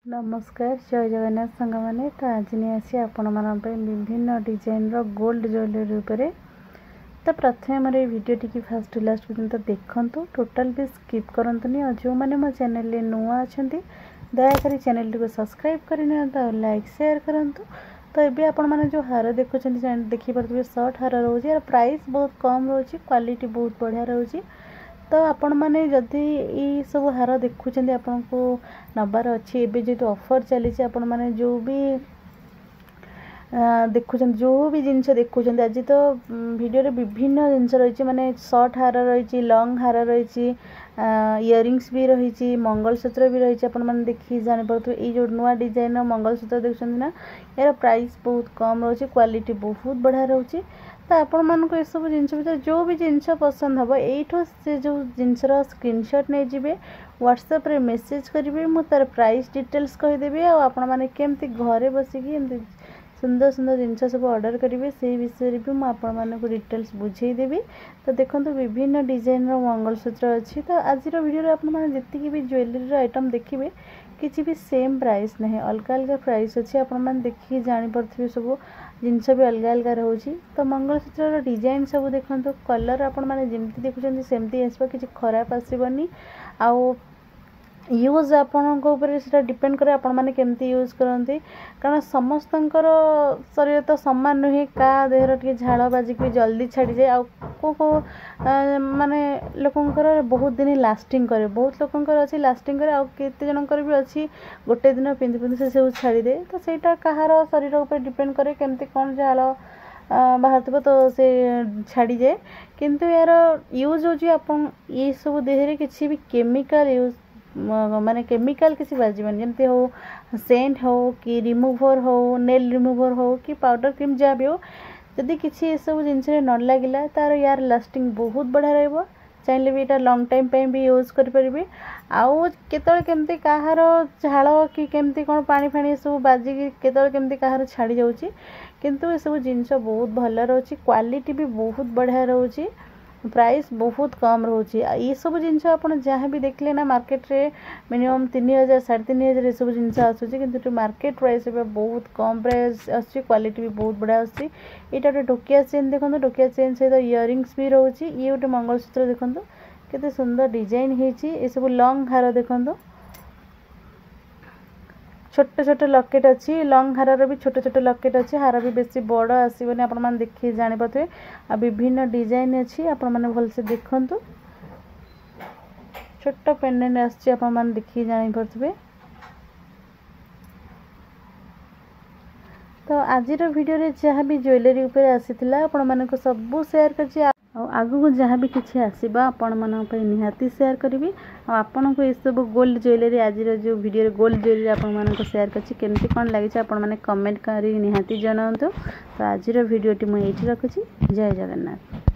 नमस्कार जय जगन्नाथ सांग मैंने तो आज नहीं आसी आपण मान विभिन्न डिजाइन गोल्ड ज्वेलरी उपरे तो प्रथम मोर वीडियो टी फास्ट लास्ट पर्यंत देखु टोटाल भी स्किप करंतुनी और जो मैंने मो चैनल नुआ अच्छा दयाकोरी चैनल टी सब्सक्राइब करनी तो लाइक शेयर करूँ। तो ये आपण मैंने जो हार देखुं देखिपे सर्ट हार रोचे यार प्राइस बहुत कम रोचे क्वालिटी बहुत बढ़िया रोचे। तो आपण मैंने जदि ये सब हार देखुं आपन को नबार अच्छी एवं जो ऑफर चली आपण मैंने जो भी देखुं जो भी जिनस देखुं आज तो वीडियो रे विभिन्न जिनस रही माने शॉर्ट हार रही लॉन्ग हार रही इयरिंग्स भी रही मंगलसूत्र भी रही अपन मैंने देखी जानीपे ये जो नुआ डिजाइन मंगलसूत्र देखते ना यार प्राइस बहुत कम रोचे क्वालिटी बहुत बढ़िया रोचे। तो आपण मानक ये सब जिनस भर जो भी जिनस पसंद हम यू से जो जिनसर स्क्रीनशॉट नहीं जाए व्हाट्सएप रे मेसेज करेंगे मुझे तार प्राइस डिटेल्स कहीदेवी आपण मैंने केमती घरे बसिकी सुंदर सुंदर जिनस सब ऑर्डर करेंगे से विषय भी मुझे डिटेल्स बुझेदेवी। तो देखो विभिन्न डिजाइन मंगलसूत्र अच्छी तो आज वीडियो आपने जी भी ज्वेलरी आइटम देखिए किसी भी सेम प्राइस नहीं अलग अलग प्राइस अच्छी आपने देखिए जानीपे सब जिनस भी अलग अलग रोचे। तो मंगलसूत्र डिजाइन सब देखो कलर आपण मैंने जमी देखुं सेमती आसो कि खराब आसबनी आउ यूज आपण डिपेंड करे आपण मैंने केमती यूज करते कारण समस्त शरीर तो सामान नुहे का देहर टे झाड़ बाजिक भी जल्दी छाड़ी जाए को माने लोकंकर बहुत दिन लास्टिंग करे बहुत लोकंकर अच्छी लास्टिंग करे आते जनकर भी अच्छी गोटे दिन पिंधि पिंधि से सब छाड़ी दे। तो सहीटा कहार शरीर उपर डिपेंड करे केमती कौन झाड़ बाहर थो तो से छाड़ी जाए किंतु यार यूज हो ये सब देहरे किसी भी केमिकल यूज माने केमिकल किसी बाजबनी जमती हो सेंट हो कि रिमूभर हो नेल रिमूभर हो कि पाउडर क्रीम जहाँ भी हो जदि किसी ये सब जिनस न लगे तार यार लास्टिंग बहुत बढ़िया रहा चाहिए भी यहाँ लंग टाइम पे भी यूज करें आउ केमती कहार झाड़ कि केमती कौन पानी फाणी सब बाजिकी केमती कहार छाड़ी जाऊँगी किंतु ये सब जिनस बहुत भल रोचे क्वालिटी भी बहुत बढ़िया रोचे प्राइस बहुत कम रोचे। ये सब जिनस आप जहाँ भी देखले ना मार्केट रे मिनिमम 3000 3500 ये सब जिनस आसूँ कि मार्केट प्राइस बहुत कम प्राइस आसूँ क्वालिटी भी बहुत बढ़िया आसूँ। यहाँ गोटे डोकिया चेन देखो डोकिया चेन सहित इयरिंग्स भी रोचे ये गोटे मंगलसूत्र देखो केते सुंदर डिजाइन ये सब लॉन्ग हार देखो छोट छोट लकेट अच्छी लॉन्ग हार भी छोट छोट लकेट अच्छी हार भी बेसी बड़ आसबनी आपण मैंने देखिए जानीपे आ विभिन्न डिजाइन अच्छी आपण मैंने भलसे देखु छोट पेंडेंट आसी आपण मैंने देखिए जानीपे। तो आज वीडियो रे जहाँ भी ज्वेलरी उपर आसीथिला आपण मानको सब शेयर कर आगु को जहाँ भी किसी आसवा आपण मानक निहाती शेयर करी आपन को ये सब गोल्ड ज्वेलरी आज जो वीडियो गोल्ड ज्वेलरी आपण मानक शेयर करछि केमती कोन लागि आपण माने कमेंट करी निहाती जणावंतु। तो आज वीडियो टी मुझे ये रखुछि जय जगन्नाथ।